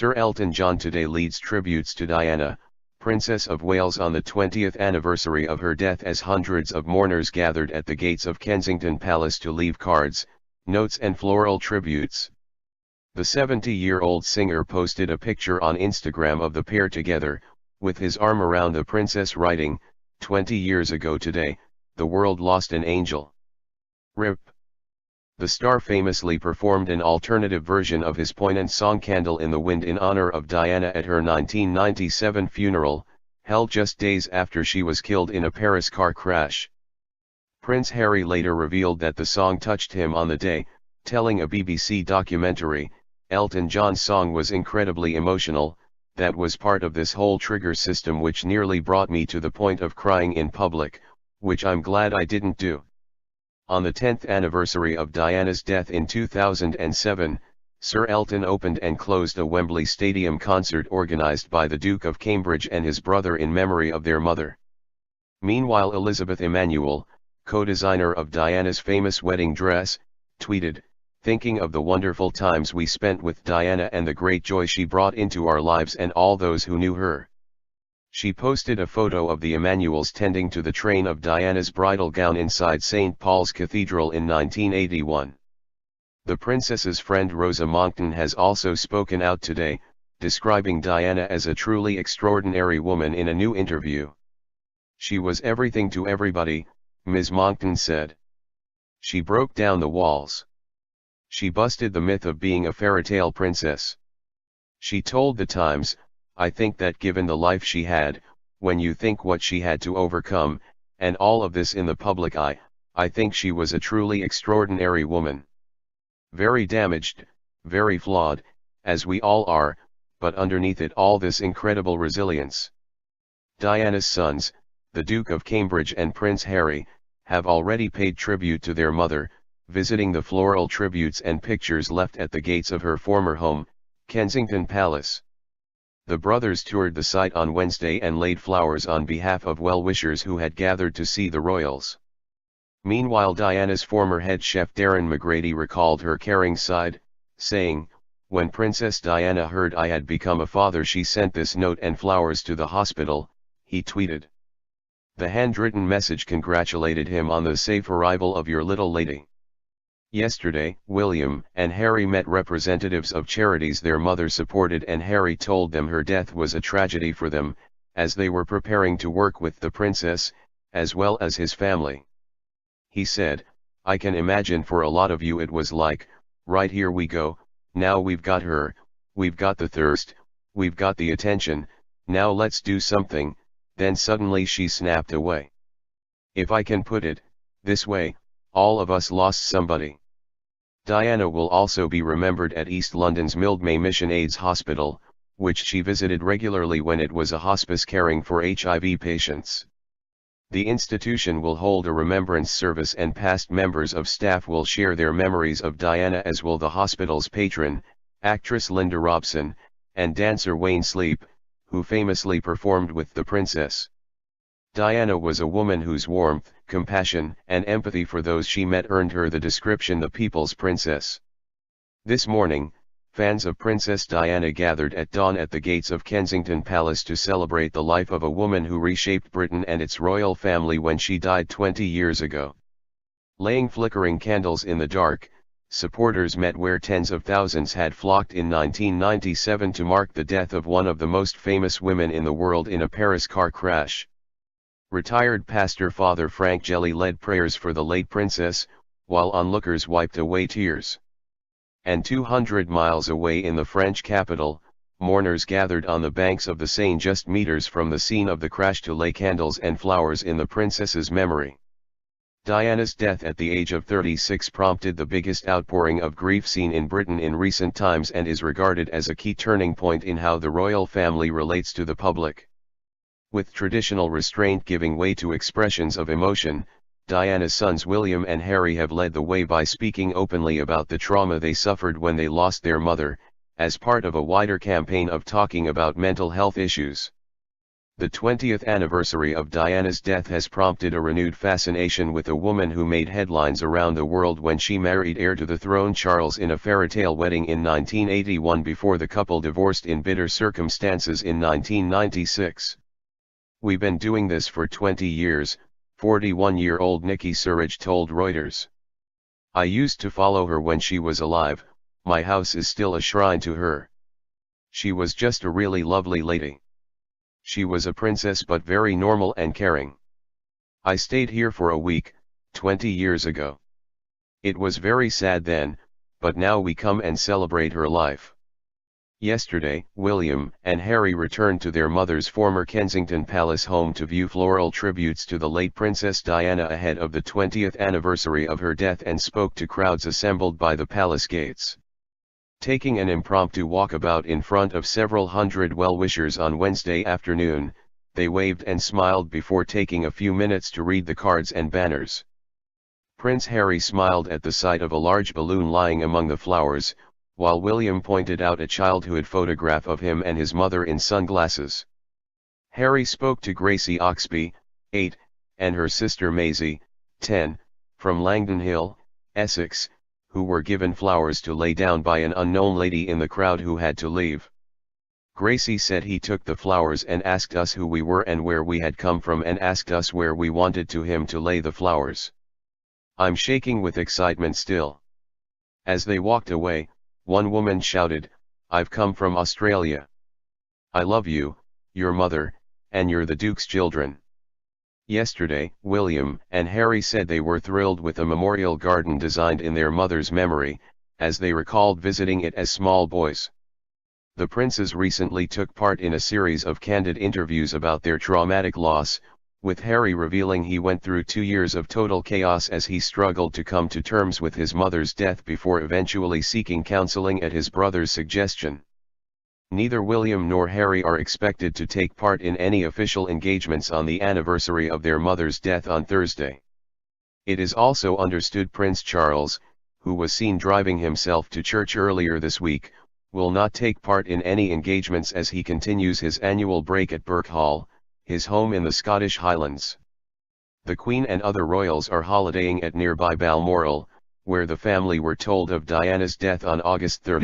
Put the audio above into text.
Sir Elton John today leads tributes to Diana, Princess of Wales on the 20th anniversary of her death as hundreds of mourners gathered at the gates of Kensington Palace to leave cards, notes and floral tributes. The 70-year-old singer posted a picture on Instagram of the pair together, with his arm around the princess writing, "20 years ago today, the world lost an angel. RIP." The star famously performed an alternative version of his poignant song Candle in the Wind in honor of Diana at her 1997 funeral, held just days after she was killed in a Paris car crash. Prince Harry later revealed that the song touched him on the day, telling a BBC documentary, "Elton John's song was incredibly emotional, that was part of this whole trigger system which nearly brought me to the point of crying in public, which I'm glad I didn't do." On the 10th anniversary of Diana's death in 2007, Sir Elton opened and closed a Wembley Stadium concert organised by the Duke of Cambridge and his brother in memory of their mother. Meanwhile, Elizabeth Emanuel, co-designer of Diana's famous wedding dress, tweeted, "Thinking of the wonderful times we spent with Diana and the great joy she brought into our lives and all those who knew her." She posted a photo of the Emanuels tending to the train of Diana's bridal gown inside St. Paul's Cathedral in 1981. The princess's friend Rosa Monckton has also spoken out today, describing Diana as a truly extraordinary woman in a new interview. "She was everything to everybody," Ms. Monckton said. "She broke down the walls. She busted the myth of being a fairytale princess. She told The Times, I think that given the life she had, when you think what she had to overcome, and all of this in the public eye, I think she was a truly extraordinary woman. Very damaged, very flawed, as we all are, but underneath it all this incredible resilience." Diana's sons, the Duke of Cambridge and Prince Harry, have already paid tribute to their mother, visiting the floral tributes and pictures left at the gates of her former home, Kensington Palace. The brothers toured the site on Wednesday and laid flowers on behalf of well-wishers who had gathered to see the royals. Meanwhile, Diana's former head chef Darren McGrady recalled her caring side, saying, "When Princess Diana heard I had become a father, she sent this note and flowers to the hospital," he tweeted. The handwritten message congratulated him on the safe arrival of your little lady. Yesterday, William and Harry met representatives of charities their mother supported, and Harry told them her death was a tragedy for them, as they were preparing to work with the princess, as well as his family. He said, "I can imagine for a lot of you it was like, right, here we go, now we've got her, we've got the thirst, we've got the attention, now let's do something," then suddenly she snapped away. If I can put it this way, all of us lost somebody. Diana will also be remembered at East London's Mildmay Mission AIDS Hospital, which she visited regularly when it was a hospice caring for HIV patients. The institution will hold a remembrance service, and past members of staff will share their memories of Diana, as will the hospital's patron, actress Linda Robson, and dancer Wayne Sleep, who famously performed with the princess. Diana was a woman whose warmth, compassion, and empathy for those she met earned her the description the People's Princess. This morning, fans of Princess Diana gathered at dawn at the gates of Kensington Palace to celebrate the life of a woman who reshaped Britain and its royal family when she died 20 years ago. Laying flickering candles in the dark, supporters met where tens of thousands had flocked in 1997 to mark the death of one of the most famous women in the world in a Paris car crash. Retired pastor Father Frank Jelly led prayers for the late princess, while onlookers wiped away tears. And 200 miles away in the French capital, mourners gathered on the banks of the Seine just meters from the scene of the crash to lay candles and flowers in the princess's memory. Diana's death at the age of 36 prompted the biggest outpouring of grief seen in Britain in recent times, and is regarded as a key turning point in how the royal family relates to the public. With traditional restraint giving way to expressions of emotion, Diana's sons William and Harry have led the way by speaking openly about the trauma they suffered when they lost their mother, as part of a wider campaign of talking about mental health issues. The 20th anniversary of Diana's death has prompted a renewed fascination with a woman who made headlines around the world when she married heir to the throne Charles in a fairytale wedding in 1981 before the couple divorced in bitter circumstances in 1996. "We've been doing this for 20 years, 41-year-old Nikki Surridge told Reuters. "I used to follow her when she was alive, my house is still a shrine to her. She was just a really lovely lady. She was a princess but very normal and caring. I stayed here for a week, 20 years ago. It was very sad then, but now we come and celebrate her life." Yesterday, William and Harry returned to their mother's former Kensington Palace home to view floral tributes to the late Princess Diana ahead of the 20th anniversary of her death and spoke to crowds assembled by the palace gates. Taking an impromptu walkabout in front of several hundred well-wishers on Wednesday afternoon, they waved and smiled before taking a few minutes to read the cards and banners. Prince Harry smiled at the sight of a large balloon lying among the flowers, while William pointed out a childhood photograph of him and his mother in sunglasses. Harry spoke to Gracie Oxby, 8, and her sister Maisie, 10, from Langdon Hill, Essex, who were given flowers to lay down by an unknown lady in the crowd who had to leave. Gracie said he took the flowers and asked us who we were and where we had come from and asked us where we wanted to him to lay the flowers. I'm shaking with excitement still. As they walked away, one woman shouted, "I've come from Australia. I love you, your mother, and you're the Duke's children." Yesterday, William and Harry said they were thrilled with a memorial garden designed in their mother's memory, as they recalled visiting it as small boys. The princes recently took part in a series of candid interviews about their traumatic loss, with Harry revealing he went through 2 years of total chaos as he struggled to come to terms with his mother's death before eventually seeking counseling at his brother's suggestion. Neither William nor Harry are expected to take part in any official engagements on the anniversary of their mother's death on Thursday. It is also understood Prince Charles, who was seen driving himself to church earlier this week, will not take part in any engagements as he continues his annual break at Birk Hall, his home in the Scottish Highlands. The Queen and other royals are holidaying at nearby Balmoral, where the family were told of Diana's death on August 30.